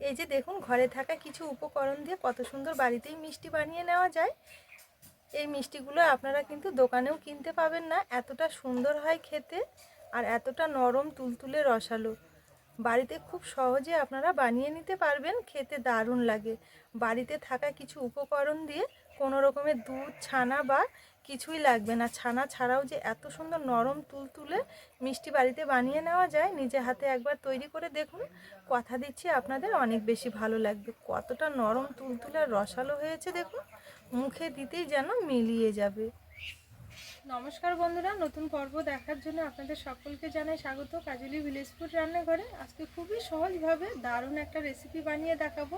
এই যে দেখুন ঘরে থাকা কিছু উপকরণ দিয়ে কত সুন্দর বাড়িতেই মিষ্টি বানিয়ে নেওয়া যায়। এই মিষ্টিগুলো আপনারা কিন্তু দোকানেও কিনতে পাবেন না, এতটা সুন্দর হয় খেতে আর এতটা নরম তুলতুলে রসালো। বাড়িতে খুব সহজে আপনারা বানিয়ে নিতে পারবেন, খেতে দারুণ লাগে। বাড়িতে থাকা কিছু উপকরণ দিয়ে কোনো রকমের দুধ ছানা বা কিছুই লাগবে না। ছানা ছাড়াও যে এত সুন্দর নরম তুলতুলে মিষ্টি বাড়িতে বানিয়ে নেওয়া যায়, নিজে হাতে একবার তৈরি করে দেখুন, কথা দিচ্ছি আপনাদের অনেক বেশি ভালো লাগবে। কতটা নরম তুলতুলে আর রসালো হয়েছে দেখুন, মুখে দিতেই যেন মিলিয়ে যাবে। নমস্কার বন্ধুরা, নতুন পর্ব দেখার জন্য আপনাদের সকলকে জানাই স্বাগত কাজলি ভিলেজ ফুড রান্নাঘরে। আজকে খুবই সহজভাবে দারুণ একটা রেসিপি বানিয়ে দেখাবো।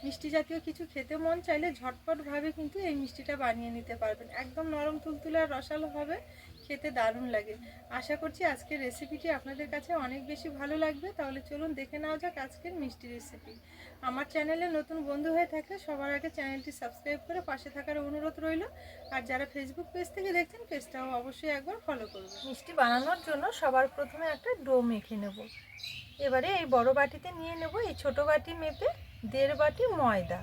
মিষ্টি জাতীয় কিছু খেতে মন চাইলে ঝটপটভাবে কিন্তু এই মিষ্টিটা বানিয়ে নিতে পারবেন। একদম নরম তুলতুলে আর রসালো হবে, খেতে দারুণ লাগে। আশা করছি আজকের রেসিপিটি আপনাদের কাছে অনেক বেশি ভালো লাগবে। তাহলে চলুন দেখে নেওয়া যাক আজকের মিষ্টি রেসিপি। আমার চ্যানেলে নতুন বন্ধু হয়ে থাকলে সবার আগে চ্যানেলটি সাবস্ক্রাইব করে পাশে থাকার অনুরোধ রইল। আর যারা ফেসবুক পেজ থেকে দেখছেন, পেজটাও অবশ্যই একবার ফলো করবেন। মিষ্টি বানানোর জন্য সবার প্রথমে একটা ডো মেখে নেব। এবারে এই বড় বাটিতে নিয়ে নেব এই ছোট বাটি মেপে 1.5 বাটি ময়দা।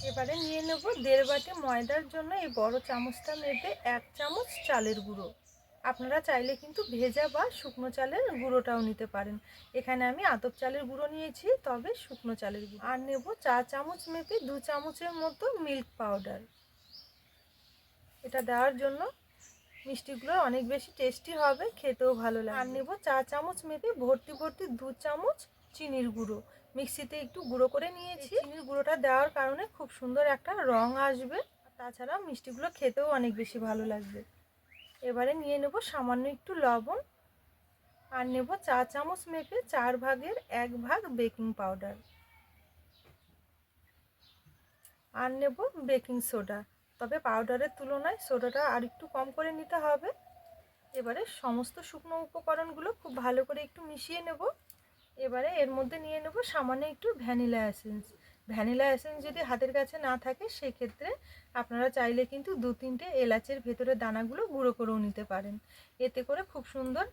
এবারে নিয়ে নেব 1.5 বাটি ময়দার জন্য এই বড় চামচটা মেপে 1 চামচ চালের গুঁড়ো। আপনারা চাইলে কিন্তু ভেজা বা শুকনো চালের গুঁড়োটাও নিতে পারেন। এখানে আমি আতপ চালের গুঁড়ো নিয়েছি, তবে শুকনো চালের গুঁড়ো। আর নেব 4 চামচ মেপে 2 চামচের মতো মিল্ক পাউডার। এটা দেওয়ার জন্য মিষ্টিগুলো অনেক বেশি টেস্টি হবে, খেতেও ভালো লাগবে। আর নেব 4 চামচ মেপে ভর্তি 2 চামচ চিনির গুঁড়ো। মিক্সিতে একটু গুঁড়ো করে নিয়েছি। চিনির গুঁড়োটা দেওয়ার কারণে খুব সুন্দর একটা রং আসবে, তাছাড়া মিষ্টিগুলো খেতেও অনেক বেশি ভালো লাগবে। এবারে নিয়ে নেব সামান্য একটু লবণ। আর নেব 4 চামচ মেপে 4 ভাগের 1 ভাগ বেকিং পাউডার। আর নেব বেকিং সোডা, তবে পাউডারের তুলনায় সোডাটা আর একটু কম করে নিতে হবে। এবারে সমস্ত শুকনো উপকরণগুলো খুব ভালো করে একটু মিশিয়ে নেব। এবারে এর মধ্যে নিয়ে নেব সামান্য একটু ভ্যানিলা এসেন্স। ভ্যানিলা এসেন্স যদি হাতের কাছে না থাকে, সেক্ষেত্রে আপনারা চাইলে কিন্তু 2-3টে এলাচের ভেতরের দানাগুলো গুঁড়ো করেও নিতে পারেন। এতে করে খুব সুন্দর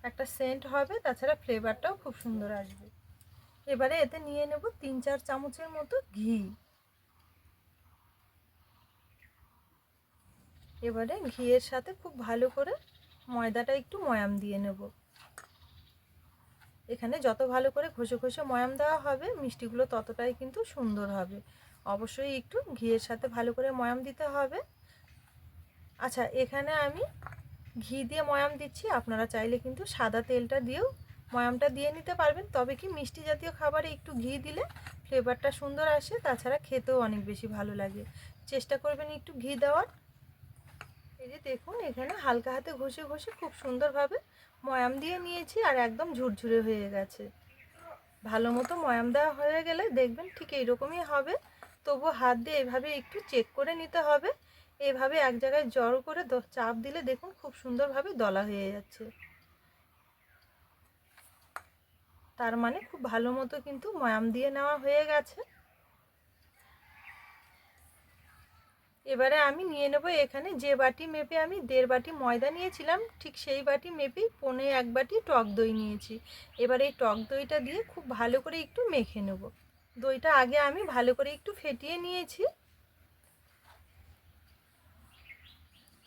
একটা সেন্ট হবে, তাছাড়া ফ্লেভারটাও খুব সুন্দর আসবে। এবারে এতে নিয়ে নেব 3-4 চামচের মতো ঘি। এবারে ঘিয়ের সাথে খুব ভালো করে ময়দাটা একটু ময়াম দিয়ে নেব। এখানে যত ভালো করে ঘষে ঘষে ময়াম দেওয়া হবে, মিষ্টিগুলো ততটাই কিন্তু সুন্দর হবে। অবশ্যই একটু ঘিয়ের সাথে ভালো করে ময়াম দিতে হবে। আচ্ছা, এখানে আমি ঘি দিয়ে ময়াম দিচ্ছি, আপনারা চাইলে কিন্তু সাদা তেলটা দিয়েও ময়ামটা দিয়ে নিতে পারবেন। তবে কি মিষ্টি জাতীয় খাবারে একটু ঘি দিলে ফ্লেভারটা সুন্দর আসে, তাছাড়া খেতেও অনেক বেশি ভালো লাগে। চেষ্টা করবেন একটু ঘি দেওয়ার। এই যে দেখুন, এখানে হালকা হাতে ঘষে ঘষে খুব সুন্দরভাবে ময়াম দিয়ে নিয়েছি, আর একদম ঝুরঝুরে হয়ে গেছে। ভালো মতো ময়াম দেওয়া হয়ে গেলে দেখবেন ঠিক এইরকমই হবে। তবু হাত দিয়ে এভাবে একটু চেক করে নিতে হবে। এভাবে এক জায়গায় জড়ো করে চাপ দিলে দেখুন খুব সুন্দরভাবে দলা হয়ে যাচ্ছে। তার মানে খুব ভালো মতো কিন্তু ময়াম দিয়ে নেওয়া হয়ে গেছে। এবারে আমি নিয়ে নেব এখানে যে বাটি মেপে আমি 1.5 বাটি ময়দা নিয়েছিলাম, ঠিক সেই বাটি মেপেই 1.25 বাটি টক দই নিয়েছি। এবার এই টক দইটা দিয়ে খুব ভালো করে একটু মেখে নেব। দইটা আগে আমি ভালো করে একটু ফেটিয়ে নিয়েছি।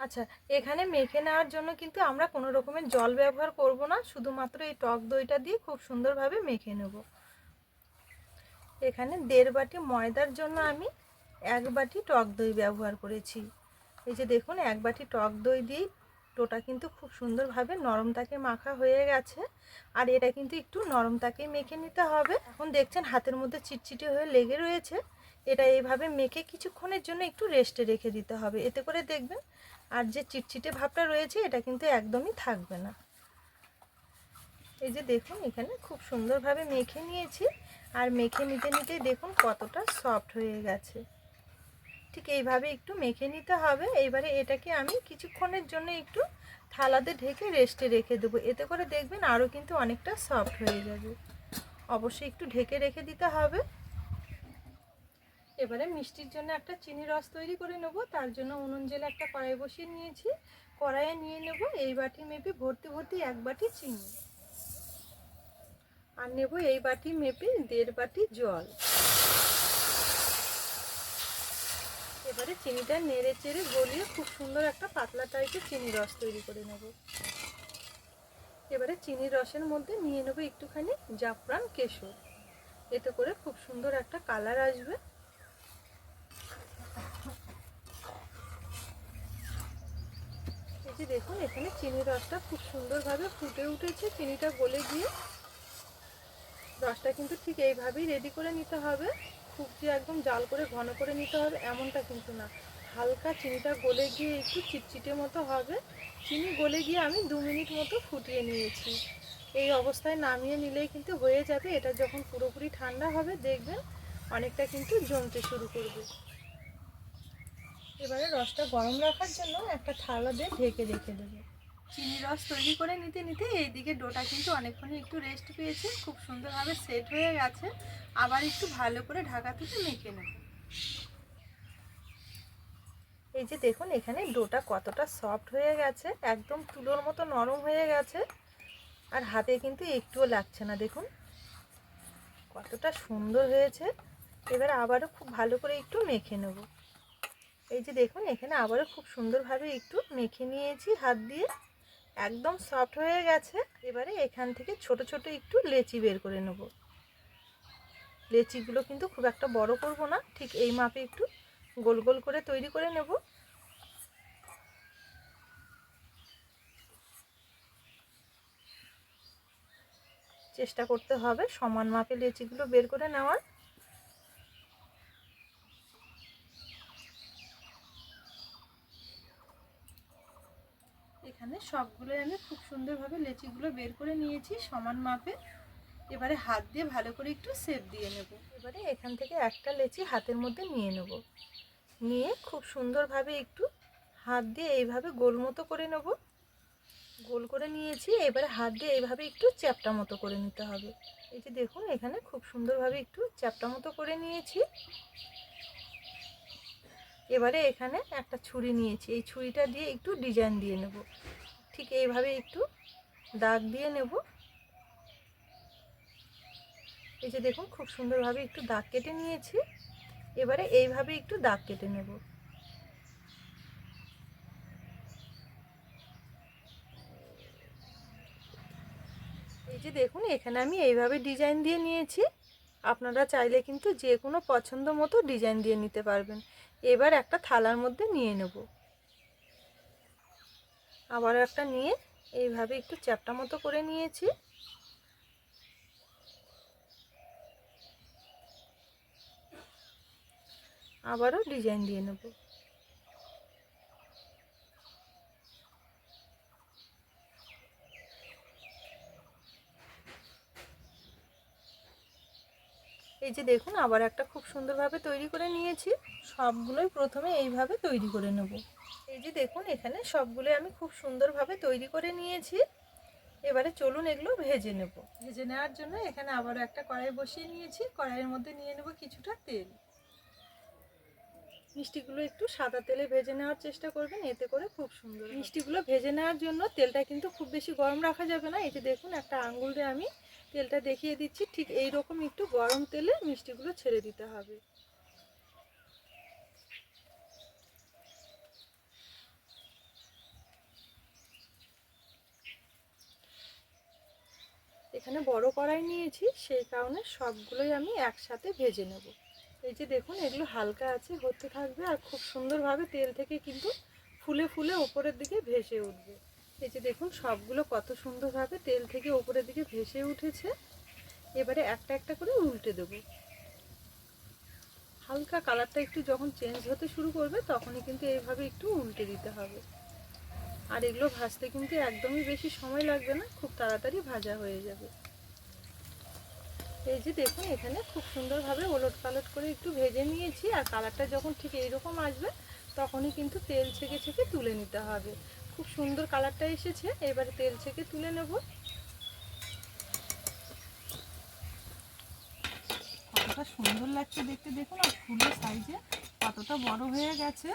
আচ্ছা, এখানে মেখে নেওয়ার জন্য কিন্তু আমরা কোনো রকমের জল ব্যবহার করব না, শুধুমাত্র এই টক দইটা দিয়ে খুব সুন্দরভাবে মেখে নেব। এখানে 1.5 বাটি ময়দার জন্য আমি 1 বাটি টক দই ব্যবহার করেছি। এই যে দেখুন, 1 বাটি টক দই দিয়েই ডোটা কিন্তু খুব সুন্দরভাবে নরম তাকে মাখা হয়ে গেছে। আর এটা কিন্তু একটু নরম তাকে মেখে নিতে হবে। এখন দেখছেন হাতের মধ্যে চিটচিটে হয়ে লেগে রয়েছে। এটা এইভাবে মেখে কিছুক্ষণের জন্য একটু রেস্টে রেখে দিতে হবে। এতে করে দেখবেন আর যে চিটচিটে ভাবটা রয়েছে, এটা কিন্তু একদমই থাকবে না। এই যে দেখুন, এখানে খুব সুন্দরভাবে মেখে নিয়েছি। আর মেখে নিতে নিতেই দেখুন কতটা সফট হয়ে গেছে। ঠিক এইভাবে একটু মেখে নিতে হবে। এইবারে এটাকে আমি কিছুক্ষণের জন্য একটু থালাতে ঢেকে রেস্টে রেখে দেবো। এতে করে দেখবেন আরও কিন্তু অনেকটা সফট হয়ে যাবে। অবশ্যই একটু ঢেকে রেখে দিতে হবে। এবারে মিষ্টির জন্য একটা চিনি রস তৈরি করে নেব। তার জন্য উনুন জ্বেলে একটা কড়াই বসিয়ে নিয়েছি। কড়াইয়ে নিয়ে নেব এই বাটি মেপে ভর্তি 1 বাটি চিনি। আর নেব এই বাটি মেপে 1.5 বাটি জল। এবারে চিনিটা নেড়ে চেড়ে গলিয়ে খুব সুন্দর একটা পাতলা টাইপের চিনি রস তৈরি করে নেব। এবারে চিনির রসের মধ্যে নিয়ে নেব একটুখানি জাফরান কেশর, এতে করে খুব সুন্দর একটা কালার আসবে। এই যে দেখুন এখানে চিনির রসটা খুব সুন্দরভাবে ফুটে উঠেছে, চিনিটা গলে গিয়ে রসটা কিন্তু ঠিক এইভাবেই রেডি করে নিতে হবে। খুব যে একদম জাল করে ঘন করে নিতে হবে এমনটা কিন্তু না, হালকা চিনিটা গলে গিয়ে একটু চিটচিটে মতো হবে। চিনি গলে গিয়ে আমি 2 মিনিট মতো ফুটিয়ে নিয়েছি। এই অবস্থায় নামিয়ে নিলেই কিন্তু হয়ে যাবে। এটা যখন পুরোপুরি ঠান্ডা হবে দেখবেন অনেকটা কিন্তু জমতে শুরু করবে। এবারে রসটা গরম রাখার জন্য একটা থালা দিয়ে ঢেকে রেখে দেবো। চিনি রস তৈরি করে নিতে নিতে এইদিকে ডোটা কিন্তু অনেকক্ষণই একটু রেস্ট পেয়েছে, খুব সুন্দরভাবে সেট হয়ে গেছে। আবার একটু ভালো করে ঢাকা থেকে মেখে নেব। এই যে দেখুন এখানে ডোটা কতটা সফট হয়ে গেছে, একদম তুলোর মতো নরম হয়ে গেছে, আর হাতে কিন্তু একটুও লাগছে না। দেখুন কতটা সুন্দর হয়েছে। এবার আবারও খুব ভালো করে একটু মেখে নেব। এই যে দেখুন এখানে আবারও খুব সুন্দরভাবে একটু মেখে নিয়েছি হাত দিয়ে, একদম সফট হয়ে গেছে। এবারে এখান থেকে ছোট ছোট একটু লেচি বের করে নেব। লেচিগুলো কিন্তু খুব একটা বড় করব না, ঠিক এই মাপে একটু গোল গোল করে তৈরি করে নেব। চেষ্টা করতে হবে সমান মাপে লেচিগুলো বের করে নেওয়ার। এখানে সবগুলোই আমি খুব সুন্দরভাবে লেচিগুলো বের করে নিয়েছি সমান মাপে। এবারে হাত দিয়ে ভালো করে একটু শেপ দিয়ে নেব। এবারে এখান থেকে একটা লেচি হাতের মধ্যে নিয়ে নেব, নিয়ে খুব সুন্দরভাবে একটু হাত দিয়ে এইভাবে গোল মতো করে নেব। গোল করে নিয়েছি, এবারে হাত দিয়ে এইভাবে একটু চ্যাপ্টা মতো করে নিতে হবে। এই যে দেখুন এখানে খুব সুন্দরভাবে একটু চ্যাপ্টা মতো করে নিয়েছি। এবারে এখানে একটা ছুরি নিয়েছি, এই ছুরিটা দিয়ে একটু ডিজাইন দিয়ে নেব। ঠিক এইভাবে একটু দাগ দিয়ে নেব। এই যে দেখুন খুব সুন্দরভাবে একটু দাগ কেটে নিয়েছি। এবারে এইভাবে একটু দাগ কেটে নেব। এই যে দেখুন এখানে আমি এইভাবে ডিজাইন দিয়ে নিয়েছি। আপনারা চাইলে কিন্তু যে কোনো পছন্দ মতো ডিজাইন দিয়ে নিতে পারবেন। এবার একটা থালার মধ্যে নিয়ে নেব। আবার একটা নিয়ে এইভাবে একটু চ্যাপ্টা মতো করে নিয়েছি। আবারও ডিজাইন দিয়ে নেব। এই যে দেখুন আবার একটা খুব সুন্দরভাবে তৈরি করে নিয়েছি। সবগুলোই প্রথমে এইভাবে তৈরি করে নেব। এই যে দেখুন এখানে সবগুলোই আমি খুব সুন্দরভাবে তৈরি করে নিয়েছি। এবারে চলুন এগুলো ভেজে নেব। ভেজে নেওয়ার জন্য এখানে আবারও একটা কড়াই বসিয়ে নিয়েছি। কড়াইয়ের মধ্যে নিয়ে নেব কিছুটা তেল। মিষ্টিগুলো একটু সাদা তেলে ভেজে নেওয়ার চেষ্টা করবেন, এতে করে খুব সুন্দর। মিষ্টিগুলো ভেজে নেওয়ার জন্য তেলটা কিন্তু খুব বেশি গরম রাখা যাবে না। এই যে দেখুন একটা আঙ্গুল দিয়ে আমি তেলটা দেখিয়ে দিচ্ছি, ঠিক এই রকম একটু গরম তেলে মিষ্টিগুলো ছেড়ে দিতে হবে। এখানে বড় কড়াই নিয়েছি, সেই কারণে সবগুলোই আমি একসাথে ভেজে নেব। এই যে দেখুন এগুলো হালকা আছে, হতে থাকবে আর খুব সুন্দরভাবে তেল থেকে কিন্তু ফুলে ফুলে উপরের দিকে ভেসে উঠবে। এই যে দেখুন সবগুলো কত সুন্দরভাবে তেল থেকে উপরের দিকে ভেসে উঠেছে। এবারে একটা একটা করে উল্টে দেব। হালকা কালারটা একটু যখন চেঞ্জ হতে শুরু করবে তখনই কিন্তু এইভাবে একটু উল্টে দিতে হবে। আর এগুলো ভাজতে কিন্তু একদমই বেশি সময় লাগবে না, খুব তাড়াতাড়ি ভাজা হয়ে যাবে। এই যে দেখুন এখানে খুব সুন্দরভাবে ওলট পালট করে একটু ভেজে নিয়েছি। আর কালারটা যখন ঠিক এইরকম আসবে তখনই কিন্তু তেল ছেঁকে ছেঁকে তুলে নিতে হবে। খুব সুন্দর কালারটা এসেছে, এবারে তেল ছেঁকে তুলে নেব। কতটা সুন্দর লাগছে দেখতে দেখুন, আর ফুলের সাইজে কতটা বড় হয়ে গেছে।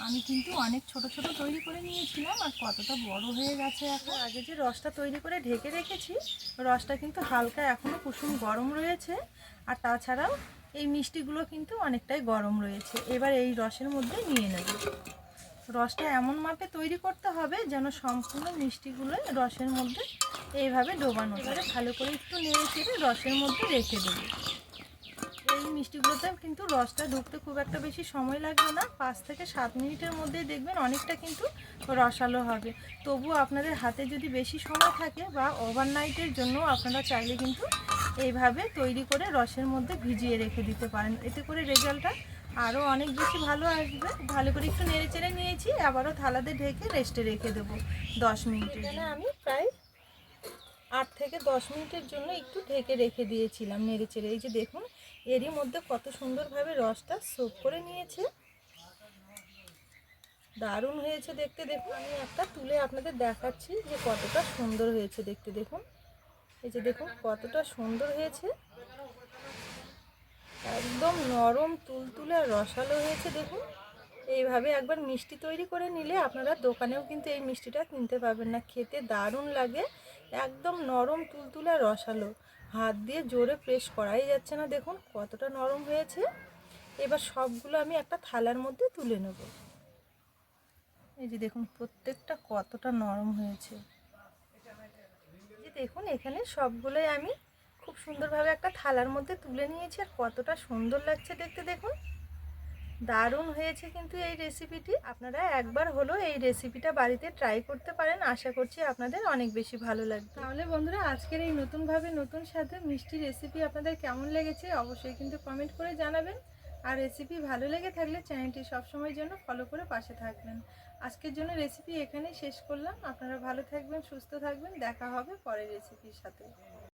আমি কিন্তু অনেক ছোট ছোট তৈরি করে নিয়েছিলাম আর কতটা বড় হয়ে গেছে এখন। আগে যে রসটা তৈরি করে ঢেকে রেখেছি, রসটা কিন্তু হালকা এখনও কুসুম গরম রয়েছে। আর তাছাড়াও এই মিষ্টিগুলো কিন্তু অনেকটাই গরম রয়েছে। এবার এই রসের মধ্যে নিয়ে নেব। রসটা এমন মাপে তৈরি করতে হবে যেন সম্পূর্ণ মিষ্টিগুলো রসের মধ্যে এইভাবে ডোবানো। এবারে ভালো করে একটু নেড়ে চেড়ে রসের মধ্যে রেখে দেবো। এই মিষ্টিগুলোতে কিন্তু রসটা ঢুকতে খুব একটা বেশি সময় লাগবে না, 5 থেকে 7 মিনিটের মধ্যেই দেখবেন অনেকটা কিন্তু রসালো হবে। তবু আপনাদের হাতে যদি বেশি সময় থাকে বা ওভারনাইটের জন্য আপনারা চাইলে কিন্তু এইভাবে তৈরি করে রসের মধ্যে ভিজিয়ে রেখে দিতে পারেন। এতে করে রেজাল্টটা আরও অনেক বেশি ভালো আসবে। ভালো করে একটু নেড়ে চেড়ে নিয়েছি, আবারও থালাতে ঢেকে রেস্টে রেখে দেবো 10 মিনিটের জন্য। আমি প্রায় 8 থেকে 10 মিনিটের জন্য একটু ঢেকে রেখে দিয়েছিলাম নেড়ে চেড়ে। এই যে দেখুন এরই মধ্যে কত সুন্দরভাবে রসটা সোক করে নিয়েছে, দারুণ হয়েছে দেখতে। দেখুন আমি একটা তুলে আপনাদের দেখাচ্ছি যে কতটা সুন্দর হয়েছে দেখতে। দেখুন এই যে দেখুন কতটা সুন্দর হয়েছে, একদম নরম তুলতুলে আর রসালো হয়েছে। দেখুন এইভাবে একবার মিষ্টি তৈরি করে নিলে আপনারা দোকানেও কিন্তু এই মিষ্টিটা কিনতে পাবেন না, খেতে দারুণ লাগে, একদম নরম তুলতুলে আর রসালো। হাত দিয়ে জোরে প্রেস করাই যাচ্ছে না, দেখুন কতটা নরম হয়েছে। এবার সবগুলো আমি একটা থালার মধ্যে তুলে নেব। এই যে দেখুন প্রত্যেকটা কতটা নরম হয়েছে। এই যে দেখুন এখানে সবগুলোই আমি খুব সুন্দরভাবে একটা থালার মধ্যে তুলে নিয়েছি আর কতটা সুন্দর লাগছে দেখতে। দেখুন দারুণ হয়েছে কিন্তু এই রেসিপিটি। আপনারা একবার হলো এই রেসিপিটা বাড়িতে ট্রাই করতে পারেন, আশা করছি আপনাদের অনেক বেশি ভালো লাগবে। তাহলে বন্ধুরা আজকের এই নতুনভাবে নতুন স্বাদে মিষ্টি রেসিপি আপনাদের কেমন লেগেছে অবশ্যই কিন্তু কমেন্ট করে জানাবেন। আর রেসিপি ভালো লেগে থাকলে চ্যানেলটি সবসময়ের জন্য ফলো করে পাশে থাকবেন। আজকের জন্য রেসিপি এখানেই শেষ করলাম। আপনারা ভালো থাকবেন, সুস্থ থাকবেন, দেখা হবে পরের রেসিপির সাথে।